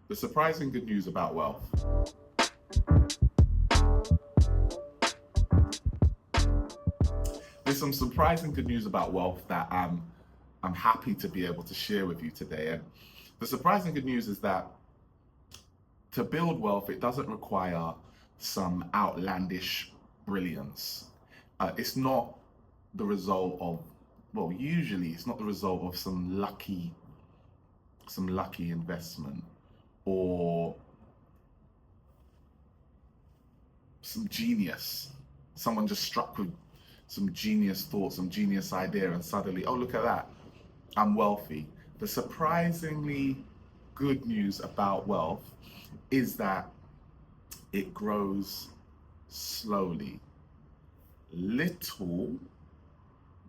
The surprising good news about wealth. There's some surprising good news about wealth that I'm happy to be able to share with you today. And the surprising good news is that to build wealth, it doesn't require some outlandish brilliance. It's not the result of, well, usually it's not the result of some lucky investment or some genius. Someone just struck with some genius thought, some genius idea, and suddenly, oh, look at that, I'm wealthy. The surprisingly good news about wealth is that it grows slowly, little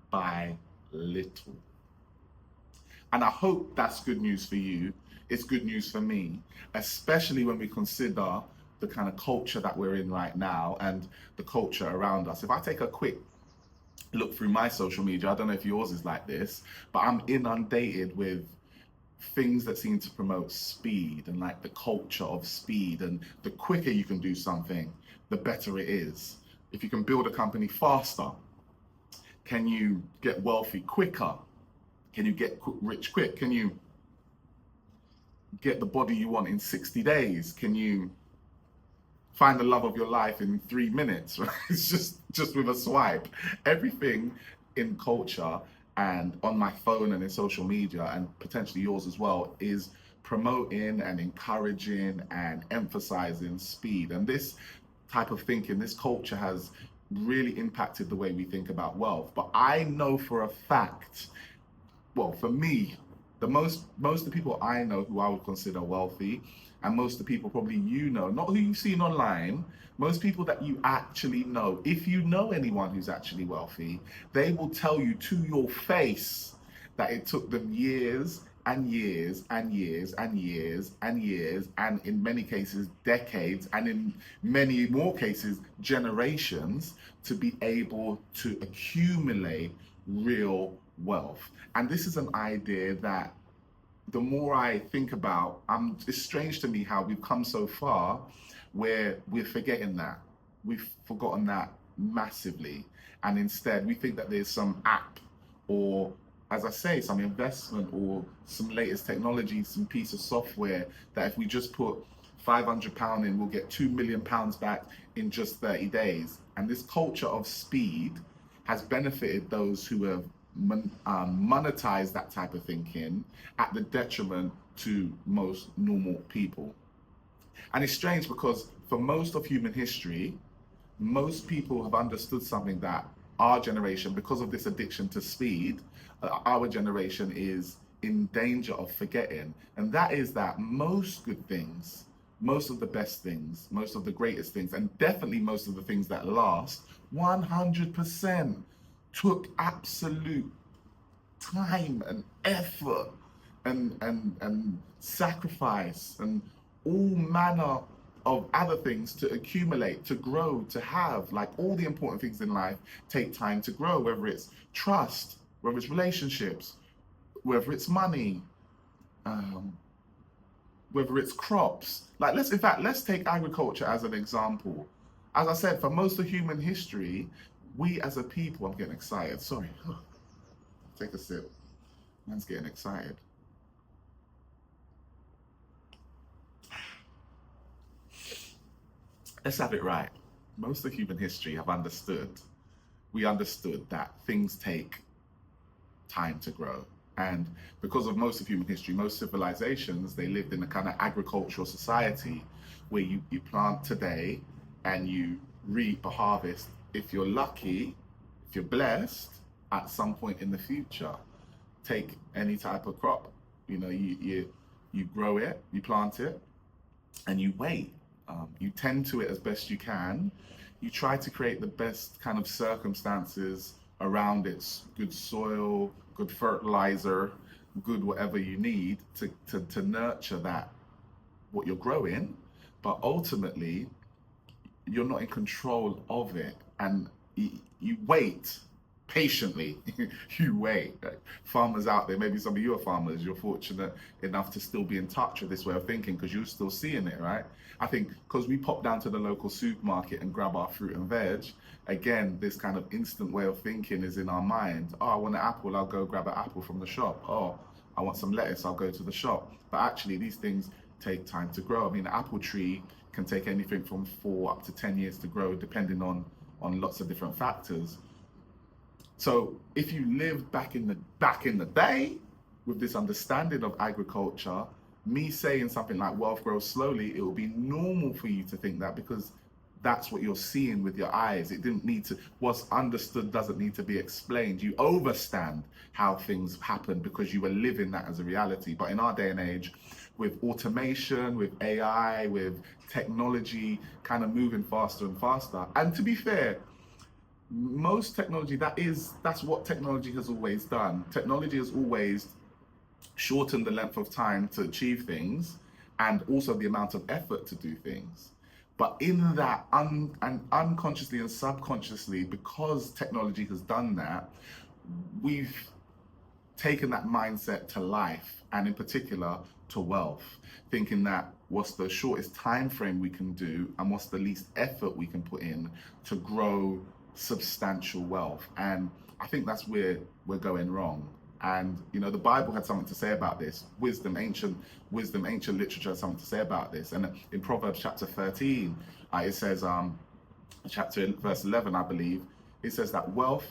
by little. And I hope that's good news for you. It's good news for me, especially when we consider the kind of culture that we're in right now and the culture around us. If I take a quick look through my social media, I don't know if yours is like this, but I'm inundated with things that seem to promote speed and like the culture of speed. And the quicker you can do something, the better it is. If you can build a company faster, can you get wealthy quicker? Can you get rich quick? Can you get the body you want in 60 days? Can you find the love of your life in 3 minutes? Right? It's just with a swipe. Everything in culture and on my phone and in social media, and potentially yours as well, is promoting and encouraging and emphasizing speed. And this type of thinking, this culture has really impacted the way we think about wealth. But I know for a fact, well, for me, the most of the people I know who I would consider wealthy, and most of the people probably you know, not who you've seen online, most people that you actually know, if you know anyone who's actually wealthy, they will tell you to your face that it took them years and years and years and years and years, and in many cases decades, and in many more cases generations, to be able to accumulate real wealth. And this is an idea that the more I think about, it's strange to me how we've come so far where we're forgetting that. We've forgotten that massively. And instead, we think that there's some app or, as I say, some investment or some latest technology, some piece of software that if we just put £500 in, we'll get £2 million back in just 30 days. And this culture of speed has benefited those who have monetized that type of thinking at the detriment to most normal people. And it's strange because for most of human history, most people have understood something that our generation, because of this addiction to speed, our generation is in danger of forgetting. And that is that most good things, most of the best things, most of the greatest things, and definitely most of the things that last, 100% took absolute time and effort and sacrifice and all manner of other things to accumulate, to grow, to have. Like all the important things in life take time to grow, whether it's trust, whether it's relationships, whether it's money, um, whether it's crops. Like let's take agriculture as an example. As I said, for most of human history, we as a people, I'm getting excited, sorry. Take a sip. Man's getting excited. Let's have it right. Most of human history we understood that things take time to grow. And because of most of human history, most civilizations, they lived in a kind of agricultural society where you plant today and you reap a harvest. If you're lucky, if you're blessed, at some point in the future. Take any type of crop, you grow it, you plant it, and you wait. You tend to it as best you can. You try to create the best kind of circumstances around it, good soil, good fertilizer, good whatever you need to nurture that, what you're growing. But ultimately, you're not in control of it. And you wait. patiently. You wait. Like, farmers out there, maybe some of you are farmers, you're fortunate enough to still be in touch with this way of thinking because you're still seeing it, right? I think because we pop down to the local supermarket and grab our fruit and veg, again, this kind of instant way of thinking is in our mind. Oh, I want an apple, I'll go grab an apple from the shop. Oh, I want some lettuce, I'll go to the shop. But actually, these things take time to grow. I mean, an apple tree can take anything from 4 up to 10 years to grow, depending on lots of different factors. So if you lived back in the day with this understanding of agriculture, me saying something like wealth grows slowly, it will be normal for you to think that because that's what you're seeing with your eyes. It didn't need to, what's understood doesn't need to be explained. You overstand how things happen because you were living that as a reality. But in our day and age, with automation, with AI, with technology kind of moving faster and faster, and to be fair, most technology, that's what technology has always done. Technology has always shortened the length of time to achieve things and also the amount of effort to do things. But in that and unconsciously and subconsciously, because technology has done that, we've taken that mindset to life and in particular to wealth, thinking that what's the shortest time frame we can do and what's the least effort we can put in to grow substantial wealth. And I think that's where we're going wrong. And you know, the Bible had something to say about this. Ancient literature had something to say about this. And in Proverbs chapter 13, it says, chapter verse 11, I believe, it says that wealth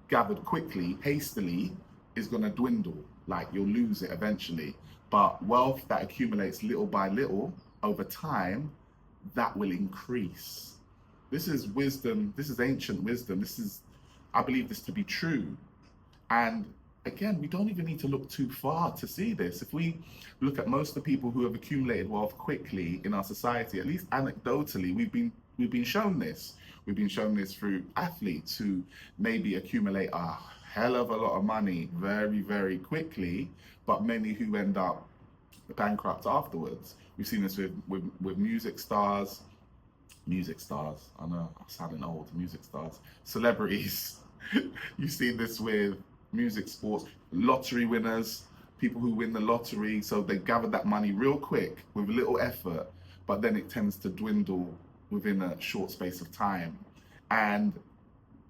gathered quickly, hastily, is going to dwindle. Like, you'll lose it eventually. But wealth that accumulates little by little over time, that will increase. This is wisdom. This is ancient wisdom. I believe this to be true. And again, we don't even need to look too far to see this. If we look at most of the people who have accumulated wealth quickly in our society, at least anecdotally, we've been shown this. We've been shown this through athletes who maybe accumulate a hell of a lot of money very, very quickly, but many who end up bankrupt afterwards. We've seen this with music stars. I know I'm sounding old. Music stars, celebrities. You've seen this with music, sports, lottery winners, people who win the lottery. So they gather that money real quick with little effort, but then it tends to dwindle within a short space of time. And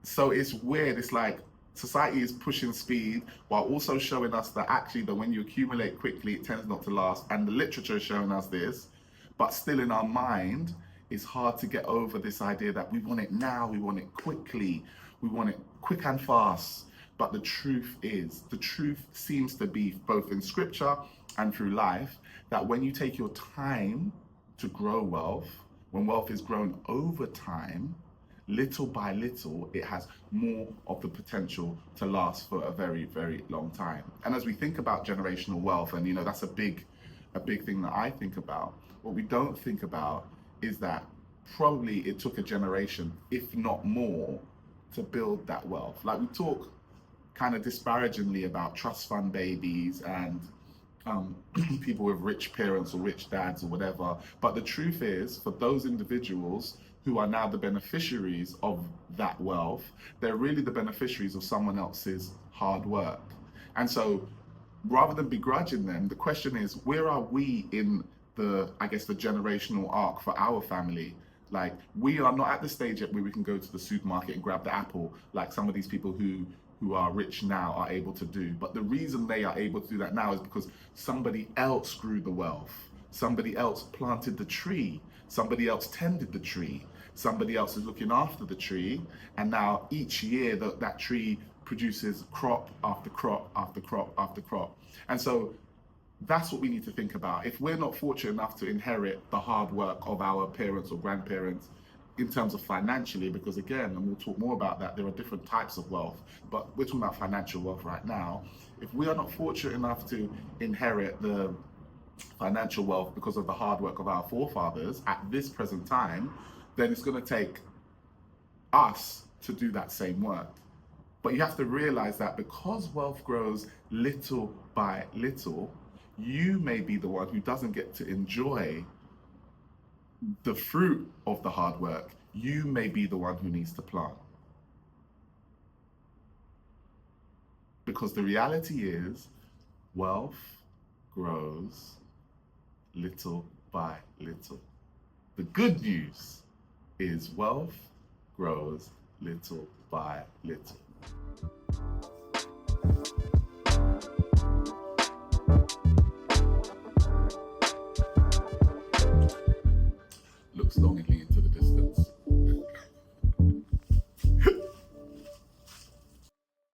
so it's weird. It's like society is pushing speed while also showing us that actually that when you accumulate quickly, it tends not to last. And the literature is showing us this, but still in our mind, it's hard to get over this idea that we want it now, we want it quickly, we want it quick and fast. But the truth seems to be both in scripture and through life, that when you take your time to grow wealth, when wealth is grown over time, little by little, it has more of the potential to last for a very, very long time. And as we think about generational wealth, and you know, that's a big thing that I think about, what we don't think about is that probably it took a generation, if not more, to build that wealth. Like, we talk kind of disparagingly about trust fund babies and people with rich parents or rich dads or whatever. But the truth is, for those individuals who are now the beneficiaries of that wealth, they're really the beneficiaries of someone else's hard work. And so rather than begrudging them, the question is, where are we in I guess, the generational arc for our family? Like, we are not at the stage yet where we can go to the supermarket and grab the apple like some of these people who are rich now are able to do. But the reason they are able to do that now is because somebody else grew the wealth. Somebody else planted the tree. Somebody else tended the tree. Somebody else is looking after the tree. And now each year that tree produces crop after crop after crop after crop. And so that's what we need to think about. If we're not fortunate enough to inherit the hard work of our parents or grandparents in terms of financially, because again, and we'll talk more about that, there are different types of wealth, but we're talking about financial wealth right now. If we are not fortunate enough to inherit the financial wealth because of the hard work of our forefathers at this present time, then it's going to take us to do that same work. But you have to realize that because wealth grows little by little, you may be the one who doesn't get to enjoy the fruit of the hard work. You may be the one who needs to plant. Because the reality is, wealth grows little by little. The good news is wealth grows little by little. Looks longingly into the distance.